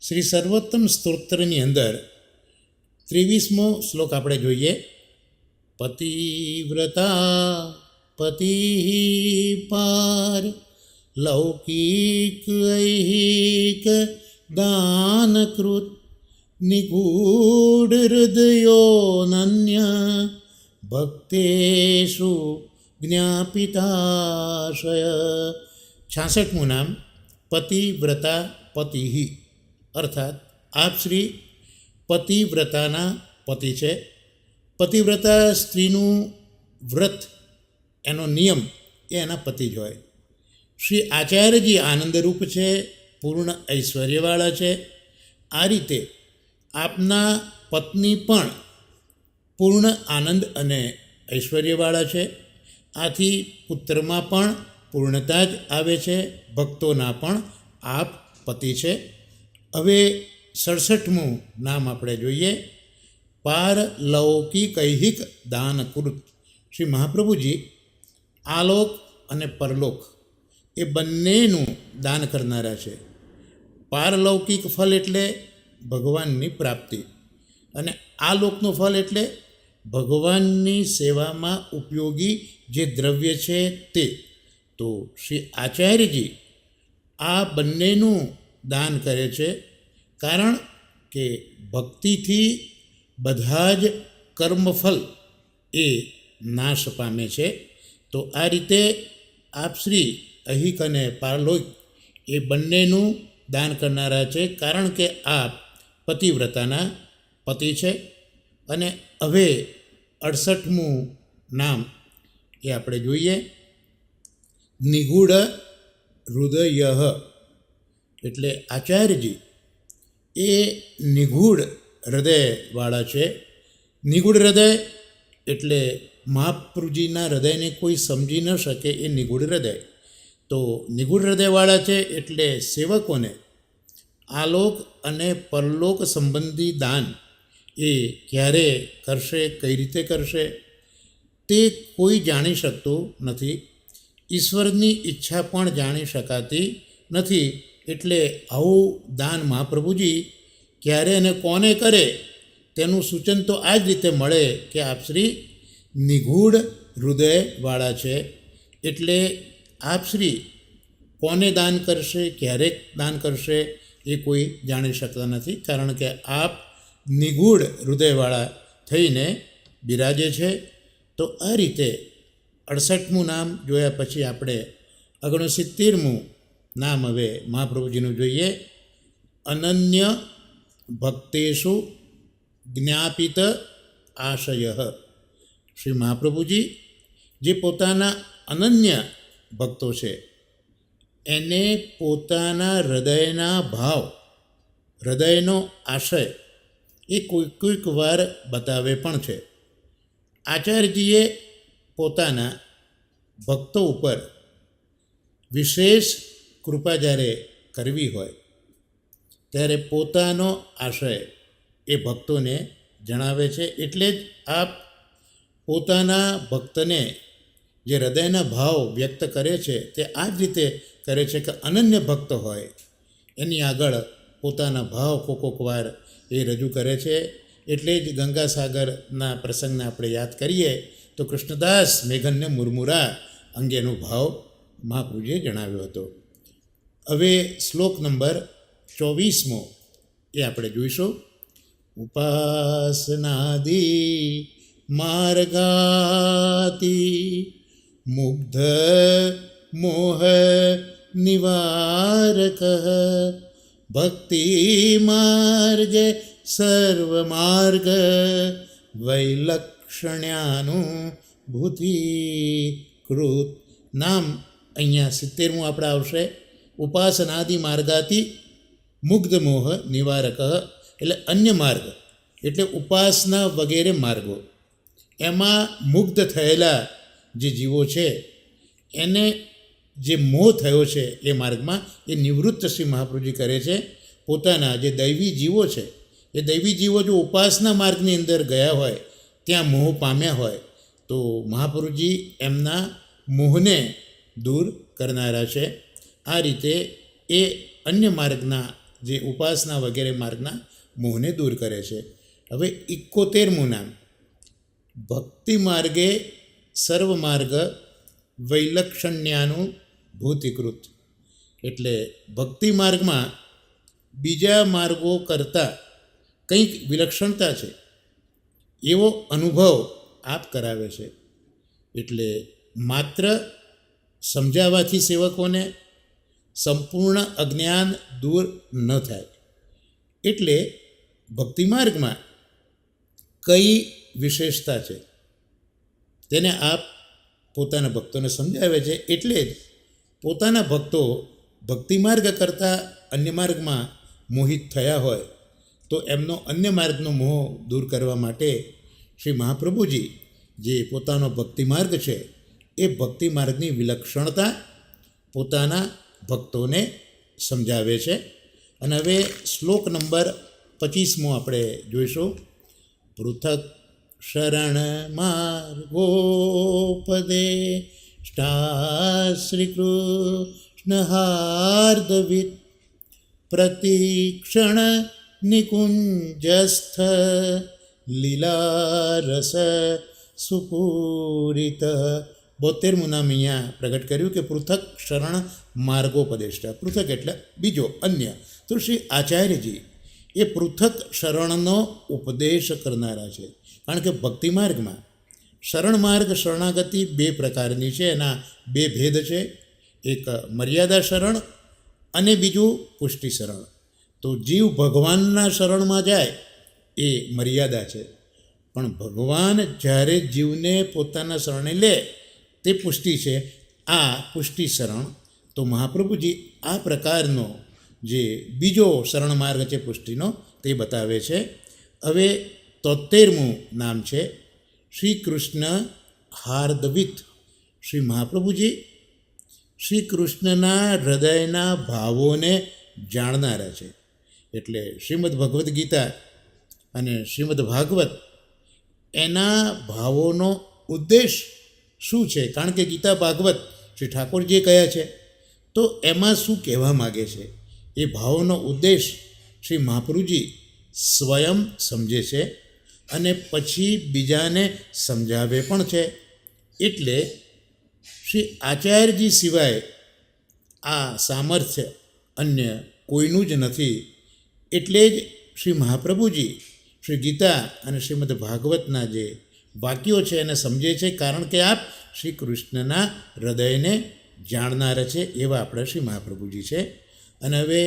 શ્રી સર્વોત્તમ સ્તોત્રની અંદર 23મો શ્લોક આપણે જોઈએ. પતિવ્રતા પતિ પાર લૌકિક ઐહિક દાનકૃત નિગૂઢ હૃદયોનન્ય ભક્તેષુ જ્ઞાપિતાશય. 66મું નામ પતિવ્રતા પતિ, અર્થાત આપ શ્રી પતિવ્રતાના પતિ છે. પતિવ્રતા સ્ત્રીનું વ્રત, એનો નિયમ એ એના પતિ જ હોય. શ્રી આચાર્યજી આનંદરૂપ છે, પૂર્ણ ઐશ્વર્યવાળા છે. આ રીતે આપના પત્ની પણ પૂર્ણ આનંદ અને ઐશ્વર્યવાળા છે. આથી પુત્રમાં પણ પૂર્ણતા જ આવે છે, ભક્તોના પણ આપ પતિ છે. હવે 67મું નામ આપણે જોઈએ. પારલૌકિક ઐહિક દાનકૃત. શ્રી મહાપ્રભુજી આલોક અને પરલોક એ બંનેનું દાન કરનારા છે. પારલૌકિક ફલ એટલે ભગવાનની પ્રાપ્તિ, અને આ લોકનું ફલ એટલે ભગવાનની સેવામાં ઉપયોગી જે દ્રવ્ય છે તે. તો શ્રી આચાર્યજી આ બંનેનું દાન કરે છે, કારણ કે ભક્તિથી બધા જ કર્મફલ એ નાશ પામે છે. તો આ રીતે આપ શ્રી ઐહિક અને પારલૌકિક એ બંનેનું દાન કરનારા છે, કારણ કે આપ પતિવ્રતાના પતિ છે. અને હવે 68મું નામ એ આપણે જોઈએ. નિગૂઢ હૃદય, એટલે આચાર્યજી એ નિગૂઢ હૃદયવાળા છે. નિગૂઢ હૃદય એટલે મહાપ્રભુજીના હૃદયને કોઈ સમજી ન શકે એ નિગૂઢ હૃદય. તો નિગૂઢ હૃદયવાળા છે એટલે સેવકોને આલોક અને પરલોક સંબંધી દાન એ ક્યારે કરશે, કઈ રીતે કરશે તે કોઈ જાણી શકતું નથી. ઈશ્વરની ઈચ્છા પણ જાણી શકાતી નથી. એટલે આવું દાન મહાપ્રભુજી ક્યારે અને કોને કરે તેનું સૂચન તો આ જ રીતે મળે કે આપ શ્રી નિગૂઢ હૃદયવાળા છે. એટલે આપ શ્રી કોને દાન કરશે, ક્યારે દાન કરશે એ કોઈ જાણી શકતા નથી, કારણ કે આપ નિગૂઢ હૃદયવાળા થઈને બિરાજે છે. તો આ રીતે 68મું નામ જોયા પછી આપણે 69મું નામ હવે મહાપ્રભુજીનું જોઈએ. અનન્ય ભક્તેષુ જ્ઞાપિત આશય. શ્રી મહાપ્રભુજી જે પોતાના અનન્ય ભક્તો છે એને પોતાના હૃદયના ભાવ, હૃદયનો આશય એ કોઈક વાર બતાવે પણ છે. આચાર્યજીએ પોતાના ભક્તો ઉપર વિશેષ કૃપા જ્યારે કરવી હોય ત્યારે પોતાનો આશય એ ભક્તોને જણાવે છે. એટલે જ આપ પોતાના ભક્તને જે હૃદયના ભાવ વ્યક્ત કરે છે તે આ જ રીતે કરે છે કે અનન્ય ભક્ત હોય એની આગળ પોતાના ભાવ કોક વાર એ રજૂ કરે છે. એટલે જ ગંગાસાગરના પ્રસંગને આપણે યાદ કરીએ તો કૃષ્ણદાસ મેઘનને મુરમુરા અંગેનો ભાવ મહાપ્રભુજીએ જણાવ્યો હતો. હવે શ્લોક નંબર 24મો એ આપણે જોઈશું. ઉપાસનાદિ માર્ગાતી મુગ્ધ મોહ નિવારક ભક્તિ માર્ગે સર્વમાર્ગ વૈલક્ષણ્યાનુભૂતિકૃત. નામ અહીંયા 70મું આપણે આવશે. ઉપાસનાદિ માર્ગાથી મુગ્ધ મોહ નિવારક, એટલે અન્ય માર્ગ એટલે ઉપાસના વગેરે માર્ગો, એમાં મુગ્ધ થયેલા જે જીવો છે એને જે મોહ થયો છે એ માર્ગમાં એ નિવૃત્ત શ્રી મહાપ્રભુજી કરે છે. પોતાના જે દૈવી જીવો છે એ દૈવી જીવો જો ઉપાસના માર્ગની અંદર ગયા હોય, ત્યાં મોહ પામ્યા હોય, તો મહાપ્રભુજી એમના મોહને દૂર કરનારા છે. આ રીતે એ અન્ય માર્ગના જે ઉપાસના વગેરે માર્ગના મોહને દૂર કરે છે. હવે 71મું નામ ભક્તિ માર્ગે સર્વમાર્ગ વૈલક્ષણ્યાનું ભૂતિકૃત. એટલે ભક્તિ માર્ગમાં બીજા માર્ગો કરતાં કંઈક વિલક્ષણતા છે એવો અનુભવ આપ કરાવે છે. એટલે માત્ર સમજાવવાથી સેવકોને સંપૂર્ણ અજ્ઞાન દૂર ન થાય. એટલે ભક્તિ માર્ગમાં કઈ વિશેષતા છે તેને આપ પોતાના ભક્તોને સમજાવે છે. એટલે જ પોતાના ભક્તો ભક્તિ માર્ગ કરતાં અન્ય માર્ગમાં મોહિત થયા હોય તો એમનો અન્ય માર્ગનો મોહ દૂર કરવા માટે શ્રી મહાપ્રભુજી જે પોતાનો ભક્તિ માર્ગ છે એ ભક્તિ માર્ગની વિલક્ષણતા પોતાના ભક્તોને સમજાવે છે. અને હવે શ્લોક નંબર 25મો આપણે જોઈશું. પૃથક શરણ માર્ગોપદે શ્રી કૃષ્ણ હાર્દવિત પ્રતિક્ષણ નિકુંજસ્થ લીલારસ સુપૂરિત. 72મું નામ અહીંયા પ્રગટ કર્યું કે પૃથક શરણ માર્ગોપદેષ્ટા. પૃથક એટલે બીજો, અન્ય. તો શ્રી આચાર્યજી એ પૃથક શરણનો ઉપદેશ કરનારા છે. કારણ કે ભક્તિ માર્ગમાં શરણ માર્ગ શરણાગતિ બે પ્રકારની છે. એના બે ભેદ છે. એક મર્યાદા શરણ અને બીજું પુષ્ટિ શરણ. તો જીવ ભગવાનના શરણમાં જાય એ મર્યાદા છે, પણ ભગવાન જ્યારે જીવને પોતાના શરણે લે તે પુષ્ટિ છે. આ પુષ્ટિ શરણ. તો મહાપ્રભુજી આ પ્રકારનો જે બીજો શરણ માર્ગ છે પુષ્ટિનો તે બતાવે છે. હવે 73મું નામ છે શ્રી કૃષ્ણ હાર્દવિત. શ્રી મહાપ્રભુજી શ્રી કૃષ્ણના હૃદયના ભાવોને જાણનારા છે. એટલે શ્રીમદ ભગવદ્ ગીતા અને શ્રીમદ ભાગવત એના ભાવોનો ઉદ્દેશ શું છે? કારણ કે ગીતા ભાગવત શ્રી ઠાકોરજીએ કહ્યા છે, તો એમાં શું કહેવા માગે છે એ ભાવોનો ઉદ્દેશ શ્રી મહાપ્રભુજી સ્વયં સમજે છે અને પછી બીજાને સમજાવે પણ છે. એટલે શ્રી આચાર્યજી સિવાય આ સામર્થ્ય અન્ય કોઈનું જ નથી. એટલે જ શ્રી મહાપ્રભુજી શ્રી ગીતા અને શ્રીમદ ભાગવતના જે વાક્યો છે એને સમજે છે, કારણ કે આપ શ્રી કૃષ્ણના હૃદયને જાણનારા છે એવા આપણા શ્રી મહાપ્રભુજી છે. અને હવે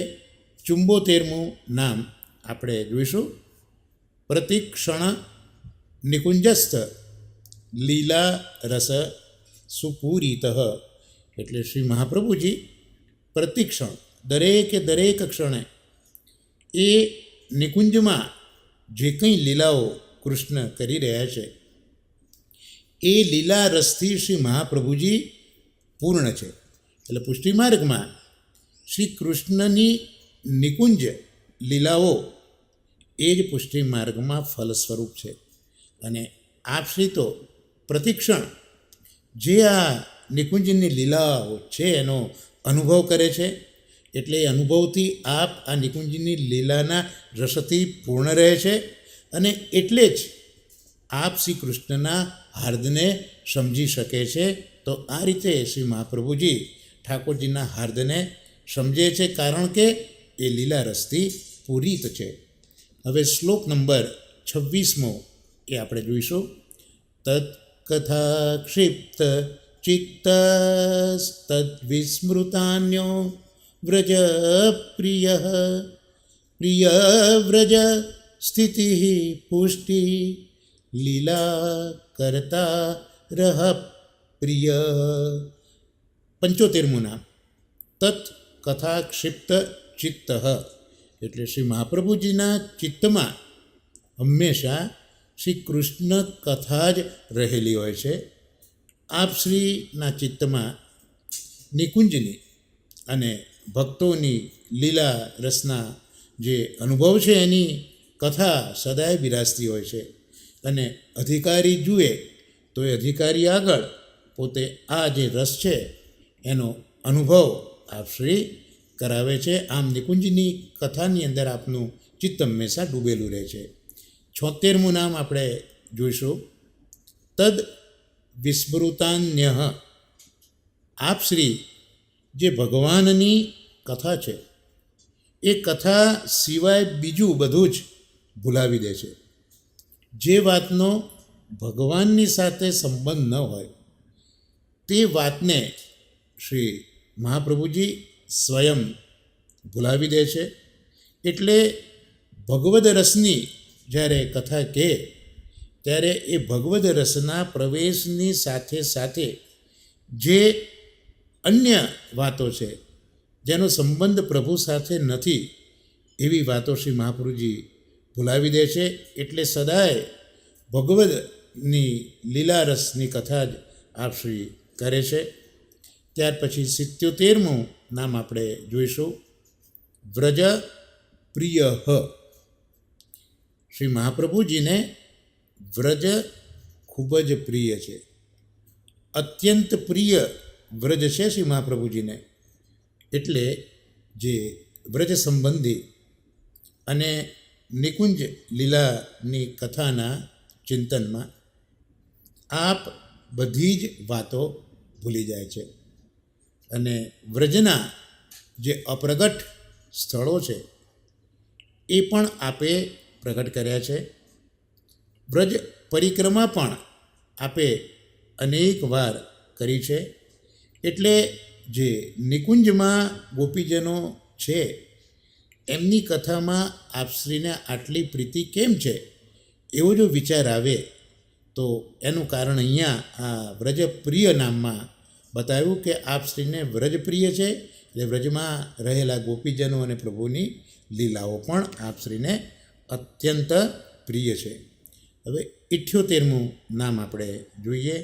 74મું નામ આપણે જોઈશું. પ્રતિક્ષણ નિકુંજસ્થ લીલા રસ સુપૂરિત. એટલે શ્રી મહાપ્રભુજી પ્રતિક્ષણ દરેક ક્ષણે એ નિકુંજમાં જે કંઈ લીલાઓ કૃષ્ણ કરી રહ્યા છે એ લીલા રસથી શ્રી મહાપ્રભુજી પૂર્ણ છે. એટલે પુષ્ટિ માર્ગમાં શ્રી કૃષ્ણની નિકુંજ લીલાઓ એ જ પુષ્ટિ માર્ગમાં ફલ સ્વરૂપ છે. અને આપ શ્રી તો પ્રતિક્ષણ જે આ નિકુંજની લીલાઓ છે એનો અનુભવ કરે છે. એટલે એ અનુભવથી આપ આ નિકુંજની લીલાના રસથી પૂર્ણ રહે છે. અને એટલે જ આપ શ્રી કૃષ્ણના હાર્દને સમજી શકે છે. તો આ રીતે શ્રી મહાપ્રભુજી ઠાકોરજીના હાર્દને સમજે છે, કારણ કે એ લીલા રસથી પૂરિત છે. હવે શ્લોક નંબર 26મો એ આપણે જોઈશું. તત્કથા ક્ષિપ્ત ચિત્તસ્તદ્વિસ્મૃતાન્યો વ્રજ પ્રિય પ્રિય વ્રજ સ્થિતિ પુષ્ટિ લીલા કરતા રહ પ્રિય. 75મું નામ તત્ કથા ક્ષિપ્ત ચિત્ત. એટલે શ્રી મહાપ્રભુજીના ચિત્તમાં હંમેશા શ્રી કૃષ્ણ કથા જ રહેલી હોય છે. આપ શ્રીના ચિત્તમાં નિકુંજની અને ભક્તોની લીલા રસના જે અનુભવ છે એની કથા સદાય બિરાજતી હોય છે. અને અધિકારી જુએ તો એ અધિકારી આગળ પોતે આ જે રસ છે એનો અનુભવ આપ શ્રી કરાવે છે. આમ નિકુંજની કથાની અંદર આપનું ચિત્ત હંમેશા ડૂબેલું રહે છે. 76મું નામ આપણે જોઈશું. તદ વિસ્મૃતાન્ય. આપ શ્રી જે ભગવાનની કથા છે એ કથા સિવાય બીજું બધું જ ભૂલાવી દે છે. જે વાતનો ભગવાનની સાથે સંબંધ ન હોય તે વાતને શ્રી મહાપ્રભુજી સ્વયં ભૂલાવી દે છે. એટલે ભગવદ રસની જ્યારે કથા કહે ત્યારે એ ભગવદ રસના પ્રવેશની સાથે સાથે જે અન્ય વાતો છે જેનો સંબંધ પ્રભુ સાથે નથી એવી વાતો શ્રી મહાપ્રભુજી ભૂલાવી દે છે. એટલે સદાય ભગવદની લીલારસની કથા જ આપ શ્રી કરે છે. ત્યાર પછી 77મું નામ આપણે જોઈશું. વ્રજ પ્રિય. શ્રી મહાપ્રભુજીને વ્રજ ખૂબ જ પ્રિય છે. અત્યંત પ્રિય વ્રજ છે શ્રી મહાપ્રભુજીને. એટલે જે વ્રજ સંબંધી અને નિકુંજ લીલાની કથાના ચિંતનમાં આપ બધી જ વાતો ભૂલી જાય છે. અને વ્રજના જે અપ્રગટ સ્થળો છે એ પણ આપે પ્રગટ કર્યા છે. વ્રજ પરિક્રમા પણ આપે અનેક વાર કરી છે. એટલે જે નિકુંજમાં ગોપીજનો છે એમની કથામાં આપશ્રીને આટલી પ્રીતિ કેમ છે એવો જો વિચાર આવે તો એનું કારણ અહીંયા આ વ્રજપ્રિય નામમાં બતાવ્યું કે આપશ્રીને વ્રજપ્રિય છે. એટલે વ્રજમાં રહેલા ગોપીજનો અને પ્રભુની લીલાઓ પણ આપશ્રીને અત્યંત પ્રિય છે. હવે 78મું નામ આપણે જોઈએ.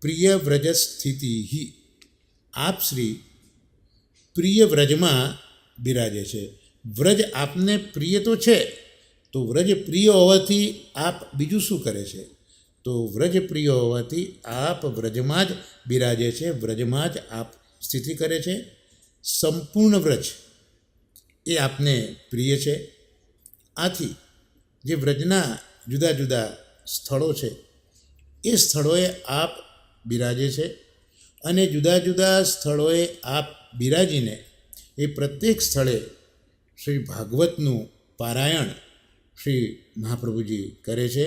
પ્રિય વ્રજ સ્થિતિ. આપ શ્રી પ્રિય વ્રજમાં બિરાજે છે. વ્રજ આપને પ્રિય તો છે, તો વ્રજ પ્રિય હોવાથી આપ બીજું શું કરે છે? તો વ્રજ પ્રિય હોવાથી આપ વ્રજમાં જ બિરાજે છે, વ્રજમાં જ આપ સ્થિતિ કરે છે. સંપૂર્ણ વ્રજ એ આપને પ્રિય છે. આથી જે વ્રજના જુદા જુદા સ્થળો છે એ સ્થળોએ આપ બિરાજે છે. અને જુદા જુદા સ્થળોએ આપ બિરાજીને એ પ્રત્યેક સ્થળે શ્રી ભાગવતનું પારાયણ શ્રી મહાપ્રભુજી કરે છે.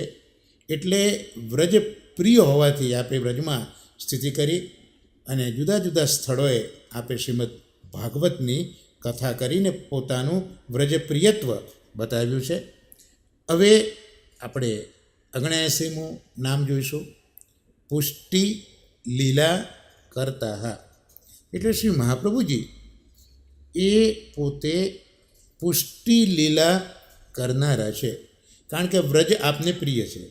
એટલે વ્રજ પ્રિય હોવાથી આપે વ્રજમાં સ્થિતિ કરી અને જુદા જુદા સ્થળોએ આપે શ્રીમદ ભાગવતની કથા કરીને પોતાનું વ્રજપ્રિયત્વ બતાવ્યું છે. હવે આપણે 79મું નામ જોઈશું. પુષ્ટિ લીલા કરતા. એટલે શ્રી મહાપ્રભુજી એ પોતે પુષ્ટિ લીલા કરનારા છે. કારણ કે વ્રજ આપને પ્રિય છે.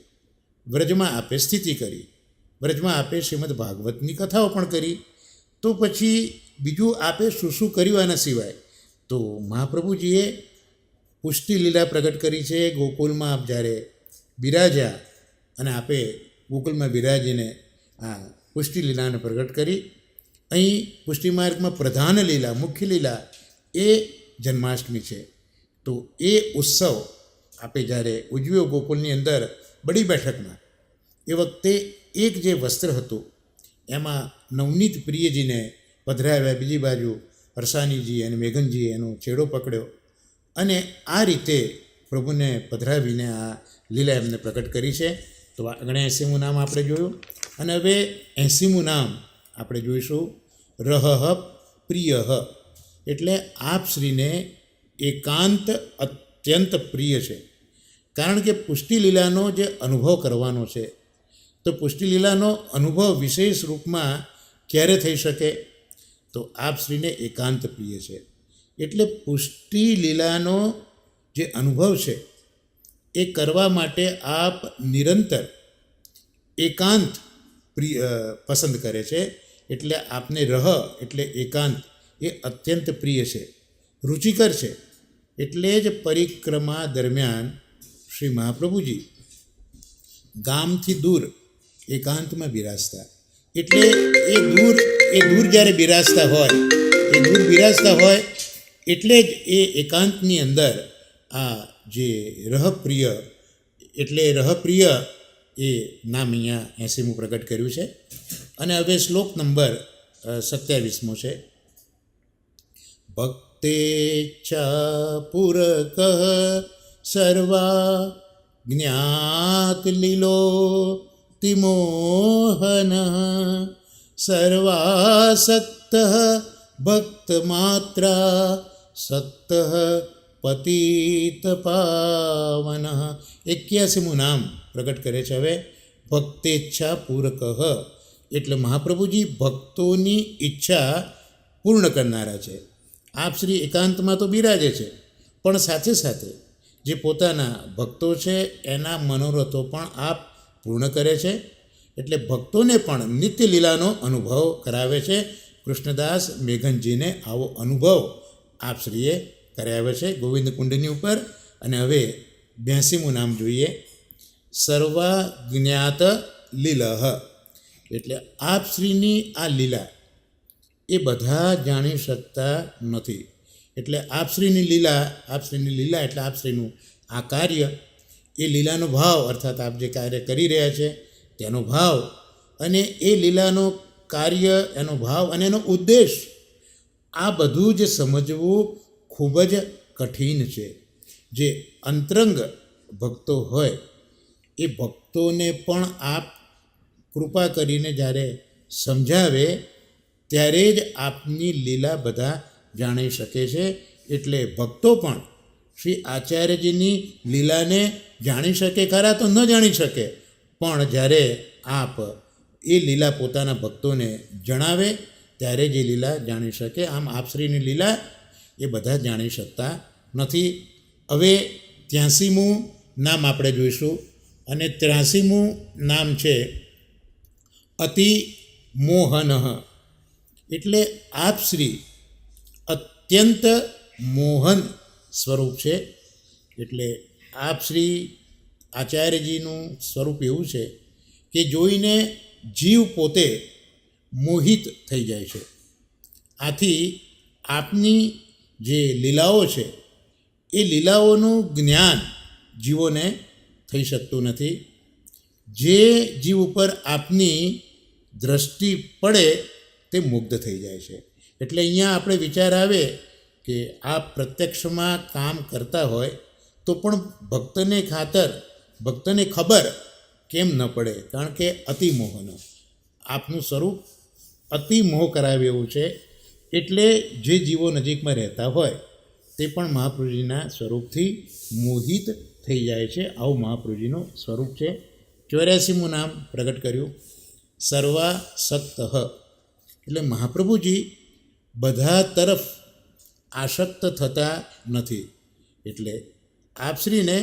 વ્રજમાં આપે સ્થિતિ કરી, વ્રજમાં આપે શ્રીમદ ભાગવતની કથાઓ પણ કરી. તો પછી બીજું આપે શું શું કર્યું આના સિવાય? તો મહાપ્રભુજીએ પુષ્ટિ લીલા પ્રગટ કરી છે. ગોકુલમાં આપ જ્યારે બિરાજ્યા અને આપે ગોકુલમાં બિરાજીને આ પુષ્ટિ લીલાને પ્રગટ કરી. અહીં પુષ્ટિ માર્ગમાં પ્રધાન લીલા, મુખ્ય લીલા એ જન્માષ્ટમી છે. તો એ ઉત્સવ આપે જ્યારે ઉજવ્યો ગોકુલની અંદર બડી બેઠકમાં, એ વખતે એક જે વસ્ત્ર હતું એમાં નવનીત પ્રિયજીને પધરાવ્યા, બીજી બાજુ હરસાનીજી અને મેઘનજીએ એનો છેડો પકડ્યો અને આ રીતે પ્રભુને પધરાવીને આ લીલા એમને પ્રગટ કરી છે. તો 79મું નામ આપણે જોયું. અને હવે 80મું નામ આપણે જોઈશું. રહઃ પ્રિય. એટલે આપ શ્રીને એકાંત અત્યંત પ્રિય છે. કારણ કે પુષ્ટિ લીલાનો જે અનુભવ કરવાનો છે તો પુષ્ટિ લીલાનો અનુભવ વિશેષ રૂપમાં ક્યારે થઈ શકે? તો આપ શ્રીને એકાંત પ્રિય છે. એટલે પુષ્ટિ લીલાનો જે અનુભવ છે એ કરવા માટે આપ નિરંતર એકાંત પસંદ કરે છે. એટલે આપને રહ એટલે એકાંત એ અત્યંત પ્રિય છે, રુચિકર છે. એટલે જ પરિક્રમા દરમિયાન શ્રી મહાપ્રભુજી ગામથી દૂર એકાંતમાં બિરાજતા. એટલે એ દૂર જ્યારે બિરાજતા હોય એટલે જ એ એકાંતની અંદર આ જે રહપ્રિય એટલે રહપ્રિય એ નામ અહીંયા 80મું પ્રગટ કર્યું છે. અને હવે શ્લોક નંબર 27મો છે. ભક્તેચ્છા પૂરક સર્વા જ્ઞાત લીલો તિમોહન સર્વાસક્ત ભક્ત માત્રા સક્ત પતિત પાવન. 81મું નામ પ્રગટ કરે છે. હવે ભક્તેચ્છા પૂરક એટલે મહાપ્રભુજી ભક્તોની ઈચ્છા પૂર્ણ કરનારા છે. આપ શ્રી એકાંતમાં તો બિરાજે છે, પણ સાથે સાથે જે પોતાના ભક્તો છે એના મનોરથો પણ આપ પૂર્ણ કરે છે. એટલે ભક્તોને પણ નિત્ય લીલાનો અનુભવ કરાવે છે. કૃષ્ણદાસ મેઘનજીને આવો અનુભવ આપ શ્રીએ કરાવે છે ગોવિંદ કુંડની ઉપર. અને હવે 82મું નામ જોઈએ. સર્વા જ્ઞાત લીલહ એટલે આપ શ્રીની આ લીલા એ બધા જાણી શકતા નથી. એટલે આપ શ્રીની લીલા એટલે આપ શ્રીનું આ કાર્ય, એ લીલાનો ભાવ અર્થાત આપ જે કાર્ય કરી રહ્યા છે તેનો ભાવ, અને એ લીલાનો કાર્ય, એનો ભાવ અને એનો ઉદ્દેશ, આ બધું જ સમજવું ખૂબ જ કઠિન છે. જે અંતરંગ ભક્તો હોય એ ભક્તોને પણ આપ કૃપા કરીને જ્યારે સમજાવે ત્યારે જ આપની લીલા બધા જાણી શકે છે. એટલે ભક્તો પણ શ્રી આચાર્યજીની લીલાને જાણી શકે ખરા તો ન જાણી શકે, પણ જ્યારે આપ એ લીલા પોતાના ભક્તોને જણાવે ત્યારે જ એ લીલા જાણી શકે. આમ આપશ્રીની લીલા એ બધા જાણી શકતા નથી. હવે 83મું નામ આપણે જોઈશું. અને 83મું નામ છે અતિ મોહન. એટલે આપ શ્રી અત્યંત મોહન સ્વરૂપ છે. એટલે આપ શ્રી આચાર્યજીનું સ્વરૂપ એવું છે કે જોઈને જીવ પોતે મોહિત થઈ જાય છે. આથી આપની જે લીલાઓ છે એ લીલાઓનું જ્ઞાન જીવોને થઈ શકતું નથી. જે જીવ ઉપર આપની દ્રષ્ટિ પડે તે મુગ્ધ થઈ જાય છે. એટલે અહીંયા આપણે વિચાર આવે કે આપ પ્રત્યક્ષમાં કામ કરતા હોય તો પણ ભક્તને ખબર કેમ ન પડે? કારણ કે અતિ મોહન, આપનું સ્વરૂપ અતિ મોહ કરાવે એવું છે. એટલે જે જીવો નજીકમાં રહેતા હોય તે પણ મહાપ્રભુજીના સ્વરૂપથી મોહિત થઈ જાય છે. આવું મહાપ્રભુજીનું સ્વરૂપ છે. 84મું નામ પ્રગટ કર્યું. સર્વાસક્ત એટલે મહાપ્રભુજી બધા તરફ આસક્ત થતા નથી. એટલે આપશ્રીને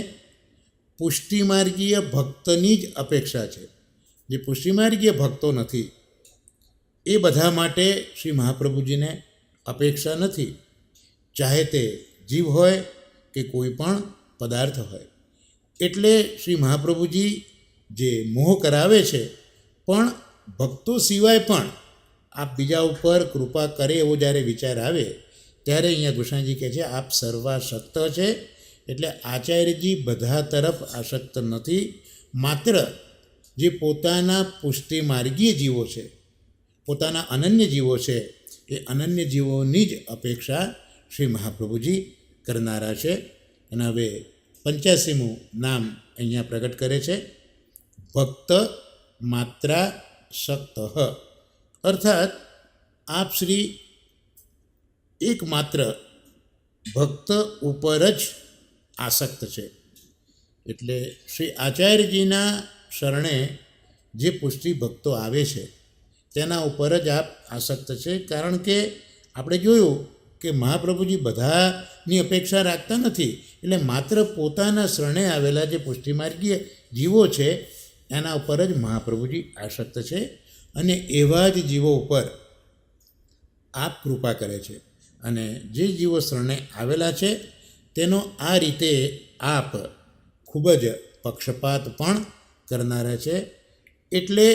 પુષ્ટિમાર્ગીય ભક્તની જ અપેક્ષા છે. જે પુષ્ટિમાર્ગીય ભક્તો નથી એ બધા માટે શ્રી મહાપ્રભુજીને અપેક્ષા નથી, ચાહે તે જીવ હોય કે કોઈ પણ પદાર્થ હોય. એટલે શ્રી મહાપ્રભુજી જે મોહ કરાવે છે, પણ ભક્તો સિવાય પણ આપ બીજા ઉપર કૃપા કરે એવો જ્યારે વિચાર આવે ત્યારે અહીંયા ગોસાઈજી કહે છે આપ સર્વાસક્ત છે. એટલે આચાર્યજી બધા તરફ આસક્ત નથી, માત્ર જે પોતાના પુષ્ટિ માર્ગીય જીવો છે, પોતાના અનન્ય જીવો છે, એ અનન્ય જીવોની જ અપેક્ષા શ્રી મહાપ્રભુજી કરનારા છે. અને હવે 85મું નામ અહીંયા પ્રગટ કરે છે. ભક્ત માત્રા શક્ત અર્થાત આપ શ્રી એકમાત્ર ભક્ત ઉપર જ આસક્ત છે. એટલે શ્રી આચાર્યજીના શરણે જે પુષ્ટિ ભક્તો આવે છે તેના ઉપર જ આપ આસક્ત છે. કારણ કે આપણે જોયું કે મહાપ્રભુજી બધાની અપેક્ષા રાખતા નથી. એટલે માત્ર પોતાના શરણે આવેલા જે પુષ્ટિમાર્ગીય જીવો છે એના ઉપર જ મહાપ્રભુજી આસક્ત છે. અને એવા જ જીવો ઉપર આપ કૃપા કરે છે. અને જે જીવો શરણે આવેલા છે તેનો આ રીતે આપ ખૂબ જ પક્ષપાત પણ કરનારા છે. એટલે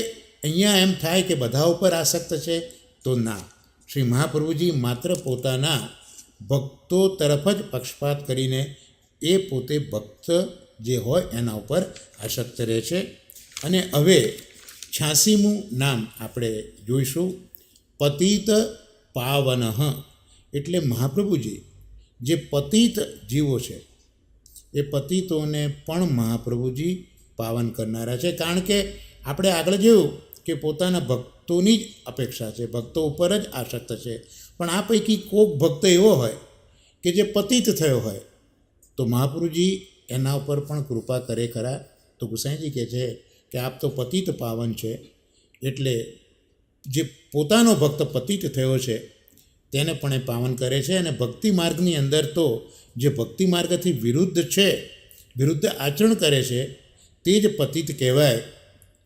અહીંયા એમ થાય કે બધા ઉપર આસક્ત છે, તો ના, શ્રી મહાપ્રભુજી માત્ર પોતાના ભક્તો તરફ જ પક્ષપાત કરીને એ પોતે ભક્ત જે હોય એના ઉપર આસક્ત રહે છે. અને હવે 86મું નામ આપણે જોઈશું, પતિત પાવન. એટલે મહાપ્રભુજી જે પતિત જીવો છે એ પતિતોને પણ મહાપ્રભુજી પાવન કરનારા છે. કારણ કે આપણે આગળ જોયું કે પોતાના ભક્તોની જ અપેક્ષા છે, ભક્તો ઉપર જ આસક્ત છે. પણ આ પૈકી કોક ભક્ત એવો હોય કે જે પતિત થયો હોય તો મહાપ્રભુજી એના ઉપર પણ કૃપા કરે ખરા. તો ગુસાઈજી કહે છે કે આપ તો પતિત પાવન છે, એટલે જે પોતાનો ભક્ત પતિત થયો છે તેને પણ એ પાવન કરે છે. અને ભક્તિ માર્ગની અંદર તો જે ભક્તિ માર્ગથી વિરુદ્ધ છે, વિરુદ્ધ આચરણ કરે છે તે જ પતિત કહેવાય.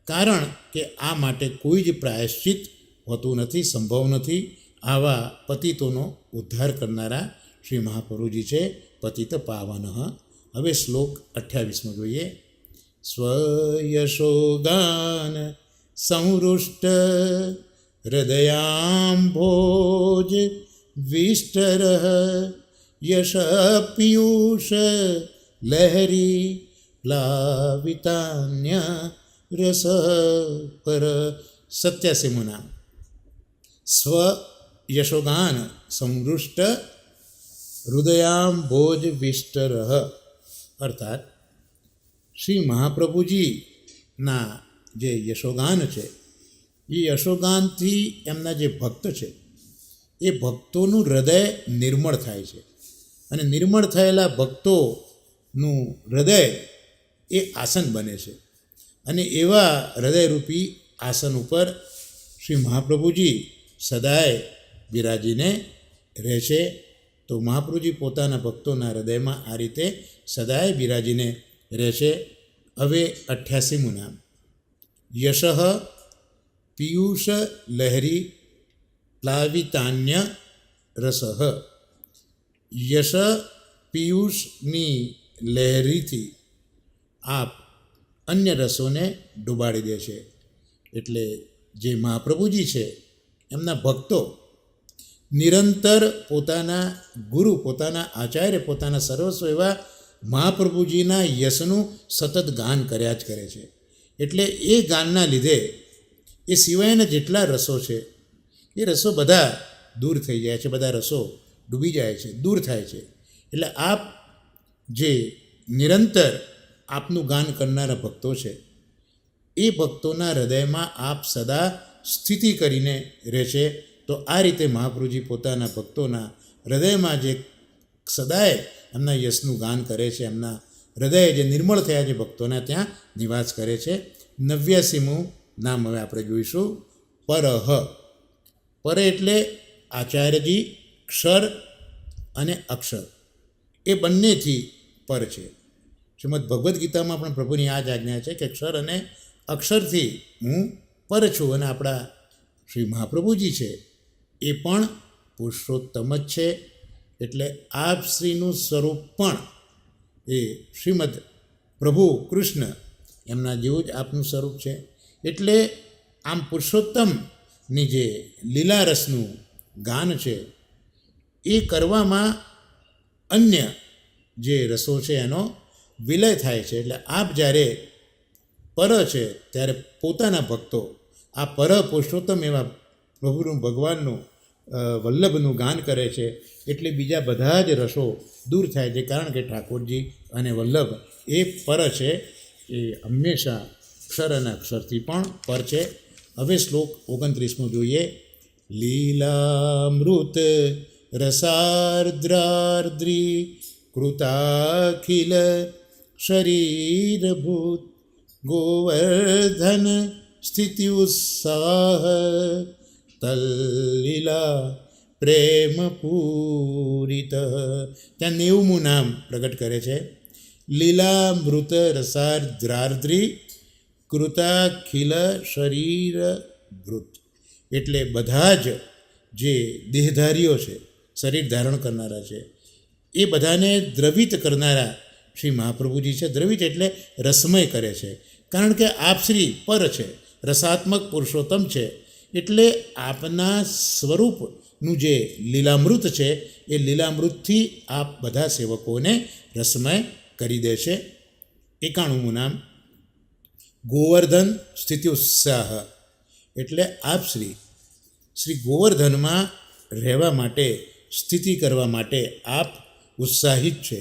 કારણ કે આ માટે કોઈ જ પ્રાયશ્ચિત હોતું નથી, સંભવ નથી. આવા પતિતોનો ઉદ્ધાર કરનારા શ્રી મહાપ્રભુજી છે પતિત પાવન. હવે શ્લોક 28 જોઈએ. સ્વયશોગાન સંરુષ્ટ હૃદયાંભોજ વિષ્ટર યશ પિયુષ લહરી પ્લાવિતાન્ય રસ પર. 87મું નામ, સ્વ યશોગાન સંરુષ્ટ હૃદયાંભોજ વિષ્ટર. અર્થાત શ્રી મહાપ્રભુજીના જે યશોગાન છે એ યશોગાનથી એમના જે ભક્ત છે એ ભક્તોનું હૃદય નિર્મળ થાય છે. અને નિર્મળ થયેલા ભક્તોનું હૃદય એ આસન બને છે. અને એવા હૃદયરૂપી આસન ઉપર શ્રી મહાપ્રભુજી સદાય બિરાજીને રહેશે. તો મહાપ્રભુજી પોતાના ભક્તોના હૃદયમાં આ રીતે સદાય બિરાજીને રહેશે. હવે 88મું નામ, યશ પિયુષ લહરી પ્લાવિતાન્ય રસ. યશ પિયુષની લહેરીથી આપ અન્ય રસોને ડૂબાડી દે છે. એટલે જે મહાપ્રભુજી છે એમના ભક્તો નિરંતર પોતાના ગુરુ, પોતાના આચાર્ય, પોતાના સર્વસ્વ એવા મહાપ્રભુજીના યશનું સતત ગાન કર્યા જ કરે છે. એટલે એ ગાનના લીધે એ સિવાયના જેટલા રસો છે એ રસો બધા દૂર થઈ જાય છે, બધા રસો ડૂબી જાય છે, દૂર થાય છે. એટલે આપ જે નિરંતર આપનું ગાન કરનારા ભક્તો છે એ ભક્તોના હૃદયમાં આપ સદા સ્થિતિ કરીને રહેશે. તો આ રીતે મહાપ્રભુજી પોતાના ભક્તોના હૃદયમાં જે સદાય એમના યશનું ગાન કરે છે, એમના હૃદય જે નિર્મળ થયા છે ભક્તોના ત્યાં નિવાસ કરે છે. 89મું નામ હવે આપણે જોઈશું, પરહ. પર એટલે આચાર્યજી, ક્ષર અને અક્ષર એ બંનેથી પર છે. શ્રીમદ ભગવદ્ ગીતામાં પણ પ્રભુની આ જ આજ્ઞા છે કે ક્ષર અને અક્ષરથી હું પર છું. અને આપણા શ્રી મહાપ્રભુજી છે એ પણ પુરુષોત્તમ જ છે. એટલે આપ શ્રીનું સ્વરૂપ પણ એ શ્રીમદ પ્રભુ કૃષ્ણ એમના જેવું જ આપનું સ્વરૂપ છે. એટલે આમ પુરુષોત્તમની જે લીલારસનું ગાન છે એ કરવામાં અન્ય જે રસો છે એનો વિલય થાય છે. એટલે આપ જ્યારે પર છે ત્યારે પોતાના ભક્તો આ પર પુરુષોત્તમ એવા પ્રભુનું, ભગવાનનું, વલ્લભનું ગાન કરે છે. એટલે બીજા બધા જ રસો દૂર થાય છે. કારણ કે ઠાકોરજી અને વલ્લભ એ પર છે, એ હંમેશા અક્ષર અને અક્ષરથી પણ પર છે. હવે શ્લોક 29મું જોઈએ. લીલામૃત રસાર્દ્રાર્દ્રી કૃતાખિલ શરીરભૂત ગોવર્ધન સ્થિત્યુત્સાહ તલ્લીલા પ્રેમ પૂરિત. ત્યાં 90મું નામ પ્રગટ કરે છે. લીલામૃત રસાર્દ્રાર્દ્રી કૃતાખિલ શરીર ભૃત. એટલે બધા જ જે દેહધારીઓ છે, શરીર ધારણ કરનારા છે, એ બધાને દ્રવિત કરનારા શ્રી મહાપ્રભુજી છે. દ્રવિત એટલે રસમય કરે છે. કારણ કે આપ શ્રી પર છે, રસાત્મક પુરુષોત્તમ છે. એટલે આપના સ્વરૂપ નું જે લીલામૃત છે એ લીલામૃતથી આપ બધા સેવકોને રસમય કરી દેશે. 91મું નામ ગોવર્ધન સ્થિત્યુત્સાહ, એટલે આપ શ્રી ગોવર્ધનમાં રહેવા માટે, સ્થિતિ કરવા માટે આપ ઉત્સાહિત છે,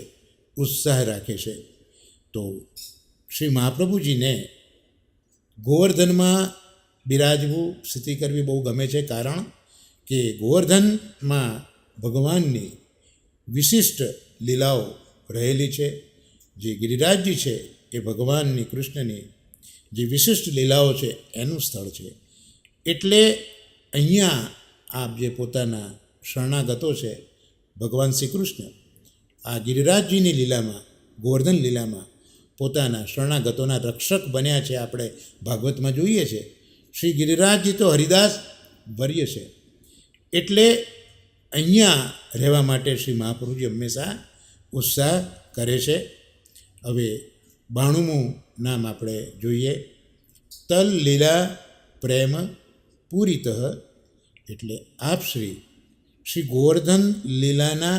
ઉત્સાહ રાખે છે. તો શ્રી મહાપ્રભુજીને ગોવર્ધનમાં બિરાજવું, સ્થિતિ કરવી બહુ ગમે છે. કારણ કે ગોવર્ધનમાં ભગવાનની વિશિષ્ટ લીલાઓ રહેલી છે. જે ગિરિરાજજી છે એ ભગવાનની, કૃષ્ણની જે વિશિષ્ટ લીલાઓ છે એનું સ્થળ છે. એટલે અહીંયા આપ જે પોતાના શરણાગતો છે ભગવાન શ્રી કૃષ્ણ આ ગિરિરાજજીની લીલામાં, ગોવર્ધન લીલામાં પોતાના શરણાગતોના રક્ષક બન્યા છે. આપણે ભાગવતમાં જોઈએ છે શ્રી ગિરિરાજજી તો હરિદાસ વર્ય છે. એટલે અહીંયા રહેવા માટે શ્રી મહાપ્રભુજી હંમેશા ઉત્સાહ કરે છે. હવે 92મું નામ આપણે જોઈએ તલ લીલા પ્રેમ પૂરિત, એટલે આપ શ્રી ગોવર્ધન લીલાના